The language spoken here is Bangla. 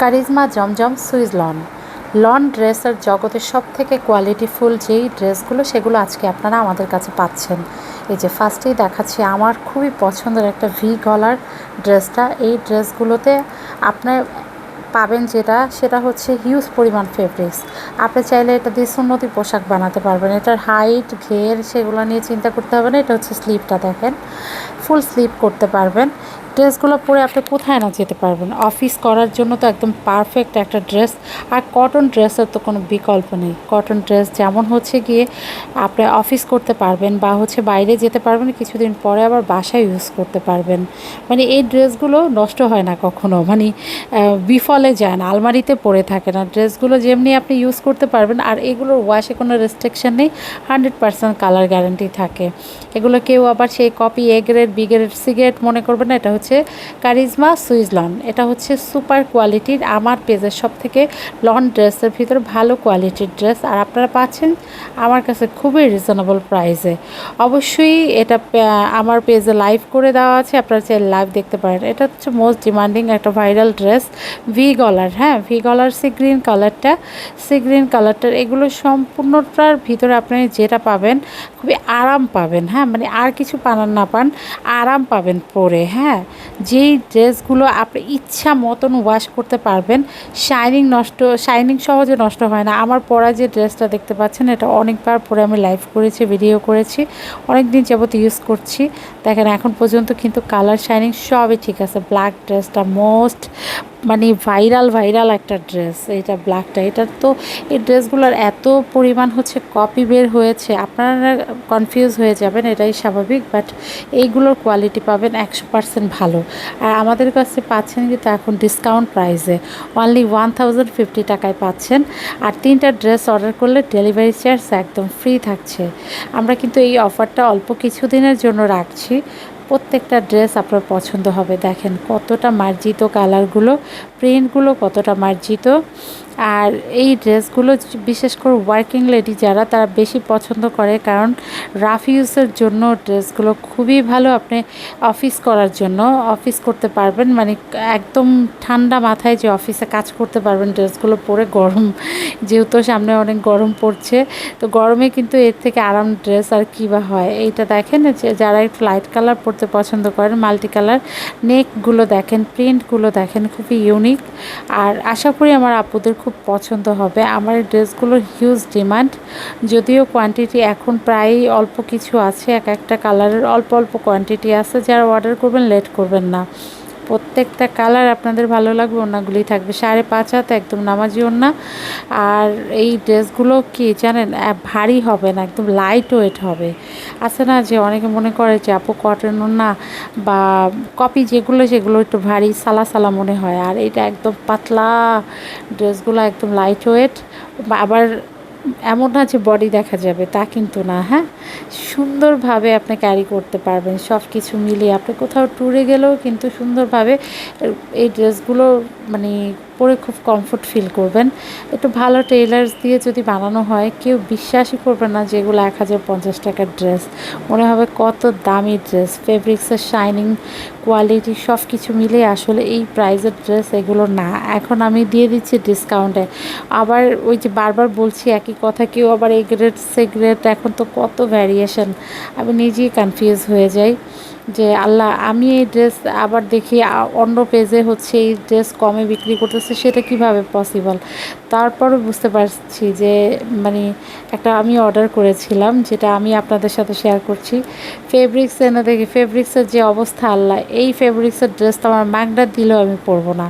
কারিজমা জমজম সুইস লন ড্রেসের জগতের সবথেকে কোয়ালিটিফুল যেই ড্রেসগুলো সেগুলো আজকে আপনারা আমাদের কাছে পাচ্ছেন। এই যে ফার্স্টেই দেখাচ্ছি আমার খুবই পছন্দের একটা ভি গলার ড্রেসটা। এই ড্রেসগুলোতে আপনার পাবেন সেটা হচ্ছে হিউজ পরিমাণ ফেব্রিক্স। আপনি চাইলে এটা দিয়ে সুন্নতি পোশাক বানাতে পারবেন। এটার হাইট ঘের সেগুলো নিয়ে চিন্তা করতে হবে না। এটা হচ্ছে স্লিভটা দেখেন, ফুল স্লিভ করতে পারবেন। ড্রেসগুলো পরে আপনি কোথায় না যেতে পারবেন। অফিস করার জন্য তো একদম পারফেক্ট একটা ড্রেস। আর কটন ড্রেসের তো কোনো বিকল্প নেই। কটন ড্রেস যেমন হচ্ছে গিয়ে আপনি অফিস করতে পারবেন বা হচ্ছে বাইরে যেতে পারবেন, কিছুদিন পরে আবার বাসায় ইউজ করতে পারবেন। মানে এই ড্রেসগুলো নষ্ট হয় না কখনো, মানে বিফলে যায় না, আলমারিতে পড়ে থাকে না। ড্রেসগুলো যেমনি আপনি ইউজ করতে পারবেন। আর এগুলোর ওয়াশে কোনো রেস্ট্রিকশন নেই, 100% কালার গ্যারান্টি থাকে। এগুলো কেউ আবার সেই copy A grade B grade C grade মনে করবে না। এটা হচ্ছে কারিজমা সুইস লন। এটা হচ্ছে সুপার কোয়ালিটির, আমার পেজের সব থেকে লন ড্রেসের ভিতরে ভালো কোয়ালিটির ড্রেস। আর আপনারা পাচ্ছেন আমার কাছে খুবই রিজনেবল প্রাইসে। অবশ্যই এটা আমার পেজে লাইভ করে দেওয়া আছে, আপনারা চাইলে লাইভ দেখতে পারেন। এটা হচ্ছে মোস্ট ডিমান্ডিং একটা ভাইরাল ড্রেস, ভি গলার। হ্যাঁ, ভি গলার সি গ্রিন কালারটার এগুলো সম্পূর্ণটার ভিতরে আপনি যেটা পাবেন খুবই আরাম পাবেন। হ্যাঁ, মানে আর কিছু পান না পান, আরাম পাবেন পরে। হ্যাঁ, যেই ড্রেসগুলো আপনি ইচ্ছা মতন ওয়াশ করতে পারবেন। শাইনিং সহজে নষ্ট হয় না। আমার পরা যে ড্রেসটা দেখতে পাচ্ছেন, এটা অনেকবার পরে আমি লাইভ করেছি, ভিডিও করেছি, অনেক দিন যাবত ইউজ করছি। দেখেন এখন পর্যন্ত কিন্তু কালার শাইনিং সবই ঠিক আছে। ব্ল্যাক ড্রেসটা মোস্ট মানে ভাইরাল একটা ড্রেস, এইটা ব্ল্যাকটা। এটা তো এই ড্রেসগুলোর এত পরিমাণ হচ্ছে কপি বের হয়েছে, আপনারা কনফিউজ হয়ে যাবেন, এটাই স্বাভাবিক। বাট এইগুলোর কোয়ালিটি পাবেন 100% ভালো। আর আমাদের কাছে পাচ্ছেন কিন্তু এখন ডিসকাউন্ট প্রাইসে অনলি 1050 টাকায় পাচ্ছেন। আর 3টা ড্রেস অর্ডার করলে ডেলিভারি চার্জ একদম ফ্রি থাকছে। আমরা কিন্তু এই অফারটা অল্প কিছুদিনের জন্য রাখছি। প্রত্যেকটা ড্রেস আপনার পছন্দ হবে। দেখেন কতটা মার্জিত কালারগুলো, প্রিন্টগুলো কতটা মার্জিত। আর এই ড্রেসগুলো বিশেষ করে ওয়ার্কিং লেডি যারা, তারা বেশি পছন্দ করে, কারণ রাফ ইউজের জন্য ড্রেসগুলো খুবই ভালো। আপনি অফিস করার জন্য অফিস করতে পারবেন, মানে একদম ঠান্ডা মাথায় যে অফিসে কাজ করতে পারবেন ড্রেসগুলো পরে। গরম যেহেতু সামনে অনেক গরম পড়ছে, তো গরমে কিন্তু এর থেকে আরাম ড্রেস আর কী বা হয়। এইটা দেখেন, যারা একটু লাইট কালার পরতে পছন্দ করেন, মাল্টি কালার নেকগুলো দেখেন, প্রিন্টগুলো দেখেন, খুবই ইউনিক। আর আশা করি আমার আপুদের খুব পছন্দ হবে। আমার এই ড্রেসগুলোর হিউজ ডিমান্ড, যদিও কোয়ান্টিটি এখন প্রায় অল্প কিছু আছে, একটা কালারের অল্প কোয়ান্টিটি আছে। যারা অর্ডার করবেন লেট করবেন না। প্রত্যেকটা কালার আপনাদের ভালো লাগবে। ওড়নাগুলি থাকবে 5.5 হাত, একদম নামাজি ওড়না। আর এই ড্রেসগুলো কি জানেন, ভারী হবে না, একদম লাইট ওয়েট হবে। আছে না যে অনেকে মনে করে যে আপু কটন ওড়না বা কপি যেগুলো সেগুলো একটু ভারী সালা মনে হয়, আর এটা একদম পাতলা। ড্রেসগুলো একদম লাইট ওয়েট। আবার এমন না যে বডি দেখা যাবে, তা কিন্তু না। হ্যাঁ, সুন্দরভাবে আপনি ক্যারি করতে পারবেন। সব কিছু মিলিয়ে আপনি কোথাও ট্যুরে গেলেও কিন্তু সুন্দরভাবে এই ড্রেসগুলো মানে পরে খুব কমফোর্ট ফিল করবেন। একটু ভালো টেইলার্স দিয়ে যদি বানানো হয়, কেউ বিশ্বাসই করবে না যে এগুলো 1050 টাকার ড্রেস। মনে হবে কত দামি ড্রেস। ফেব্রিক্সের শাইনিং, কোয়ালিটি সব কিছু মিলে আসলে এই প্রাইজের ড্রেস এগুলো না। এখন আমি দিয়ে দিচ্ছি ডিসকাউন্টে। আবার ওই যে বারবার বলছি একই কথা, কেউ আবার এই গ্রেড সে গ্রেড, এখন তো কত ভ্যারিয়েশন, আমি নিজেই কনফিউজ হয়ে যাই যে আল্লাহ, আমি এই ড্রেস আবার দেখি অন্য পেজে হচ্ছে এই ড্রেস কমে বিক্রি করতেছে, সেটা কিভাবে পসিবল। তারপরও বুঝতে পারছি যে মানে একটা আমি অর্ডার করেছিলাম, যেটা আমি আপনাদের সাথে শেয়ার করছি। ফেব্রিক্স এনে দেখি ফেব্রিক্সের যে অবস্থা, আল্লাহ, এই ফেব্রিক্সের ড্রেস তো আমার ম্যাগনেট দিলেও আমি পরবো না।